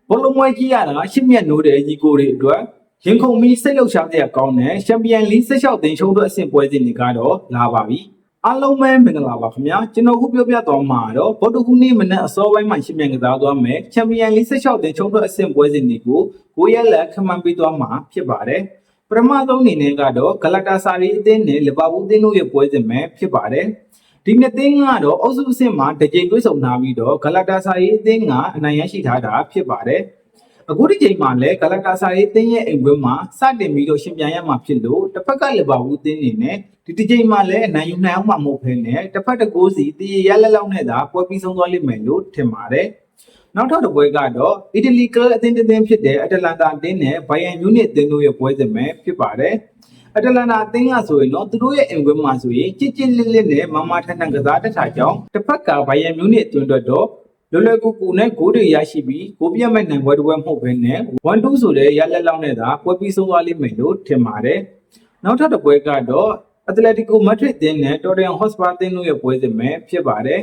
ဘောလုံးမွဲကြီးရတာရှစ်မြတ်နိုးတဲ့ညီကိုတွေအတွက်ရင်ခုန်ပြီးစိတ်လှုပ်ရှားတဲ့ကောင်းတဲ့ချန်ပီယံလိ16သိန်းရှုံးထွက်အဆင့်ပွဲစဉ်တွေကတော့လာပါပြီအားလုံးပဲမင်္ဂလာပါခင်ဗျာကျွန်တော်ခုပြောပြသွားမှာတော့ဗုဒ္ဓဟူးနေ့မနက်အစောပိုင်းမှာရှင်းပြကစားသွားမယ်ချန်ပီယံလိ16သိန်းရှုံးထွက်အဆင့်ပွဲစဉ်တွေကိုကိုရက်လက်ခမှန်ပေးသွားမှာဖြစ်ပါတယ်ပထမဆုံးအနေနဲ့ကတော့ဂလာတာဆာရီအသင်းနဲ့လီဗာပူးအသင်းတို့ရဲ့ပွဲစဉ်ပဲဖြစ်ပါတယ်ဒီနှစ်သင်းကတော့အုပ်စုအဆင့်မှာတစ်ကြိမ်တွေ့ဆုံထားပြီးတော့ဂလာတာဆာရီအသင်းကအနိုင်ရရှိထားတာဖြစ်ပါတယ်အခုဒီချိန်မှာလည်းဂလာတာဆာရီအသင်းရဲ့အိမ်ပွဲမှာစတင်ပြီးတော့ရှင်ပြိုင်ရမှာဖြစ်လို့တစ်ဖက်ကလီဗာပူးအသင်းနေနဲ့ဒီချိန်မှာလည်းနိုင်ယူနိုင်အောင်မှမဟုတ်ဘဲနဲ့တစ်ဖက်တစ်ကိုးစီတည်ရလက်လောက်နဲ့သာပွဲပြီးဆုံးသွားလိမ့်မယ်လို့ထင်ပါတယ်နောက်ထပ်တစ်ပွဲကတော့အီတလီကလပ်အသင်းတစ်သင်းဖြစ်တဲ့အတလန်တာအသင်းနဲ့ဘိုင်ယန်မြူနစ်အသင်းတို့ရဲ့ပွဲစဉ်ပဲဖြစ်ပါတယ်အတလန်တာအသင်းကဆိုရင်တော့သူတို့ရဲ့အိမ်ပွဲမှာဆိုရင်ကြစ်ကြစ်လစ်လစ်နဲ့မမထန်ထန်ကစားတတ်တာကြောင့်တစ်ဖက်ကဘိုင်ယန်မြူနစ်အသင်းတို့တော့လွယ်လွယ်ကူကူနဲ့ဂိုးတွေရရှိပြီးဂိုးပြတ်မဲ့နိုင်ပွဲတစ်ပွဲမဟုတ်ဘဲနဲ့ 1-2 ဆိုတဲ့ရလက်လောက်နဲ့သာပွဲပြီးဆုံးသွားလိမ့်မယ်လို့ထင်ပါတယ်နောက်ထပ်တစ်ပွဲကတော့အက်တလက်တီကိုမက်ဒရစ်အသင်းနဲ့တော်တမ်ဟော့စပါအသင်းတို့ရဲ့ပွဲစဉ်ပဲဖြစ်ပါတယ်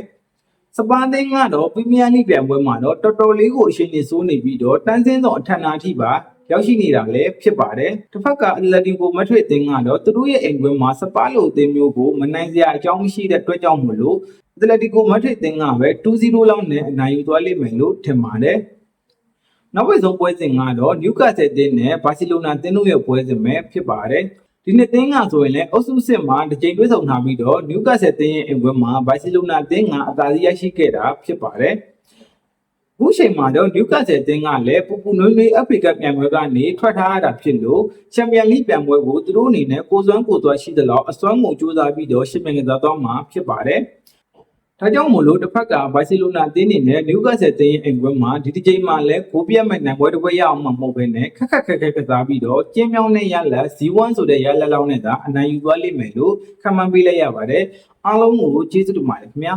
စပါးအသင်းကတော့ပရီးမီးယားလိပြိုင်ပွဲမှာတော့တော်တော်လေးကိုအရှိန်နဲ့စိုးနေပြီးတော့တန်းစင်းသောအထက်နာထိပါရောက်ရှိနေတာလည်းဖြစ်ပါတယ်တစ်ဖက်ကအက်တလက်တီကိုမက်ဒရစ်အသင်းကတော့သူတို့ရဲ့အိမ်ပွဲမှာစပါးလိုအသင်းမျိုးကိုမနိုင်စရာအကြောင်းမရှိတဲ့အတွက်ကြောင့်မို့လို့အက်တလက်တီကိုမက်ဒရစ်အသင်းကပဲ 2-0 လောက်နဲ့အနိုင်ယူသွားလိမ့်မယ်လို့ထင်ပါတယ်နောက်ပိတ်ဆုံးပွဲစဉ်ကတော့နျူကာဆယ်အသင်းနဲ့ဘာစီလိုနာအသင်းတို့ရဲ့ပွဲစဉ်ပဲဖြစ်ပါတယ်ဒီနှစ်သင်းကဆိုရင်လည်းအုပ်စုစစ်မှာတစ်ကြိမ်တွေ့ဆုံထားပြီးတော့နျူကာဆယ်အသင်းရဲ့အိမ်ပွဲမှာဘာစီလိုနာအသင်းကအသာစီးရရှိခဲ့တာဖြစ်ပါတယ်အခုချိန်မှာတော့နျူကာဆယ်အသင်းကလည်းပူပူနွေးနွေးအဖရိကပြိုင်ပွဲကနေထွက်ထားရတာဖြစ်လို့ချန်ပီယံလိပြိုင်ပွဲကိုသူတို့အနေနဲ့ကိုစွမ်းကိုသွားရှိသလောက်အစွမ်းကုန်ကြိုးစားပြီးတော့ရှင်းပြကစားသွားမှာဖြစ်ပါတယ်ဒါကြောင့်မို့လို့တစ်ဖက်ကဘာစီလိုနာအသင်းနေနဲ့နျူကာဆယ်အသင်းရဲ့အိမ်ပွဲမှာဒီတစ်ချိန်မှာလည်းဂိုးပြတ်မဲ့နိုင်ပွဲတစ်ပွဲရအောင်မှမဟုတ်ဘဲနဲ့ခက်ခက်ကစားပြီးတော့ကျင်းမြောင်းတဲ့ရလက် Z1 ဆိုတဲ့ရလက်လောက်နဲ့သာအနိုင်ယူသွားလိမ့်မယ်လို့ခန့်မှန်းပေးလိုက်ရပါတယ်အားလုံးကိုကျေးဇူးတင်ပါတယ်ခင်ဗျာ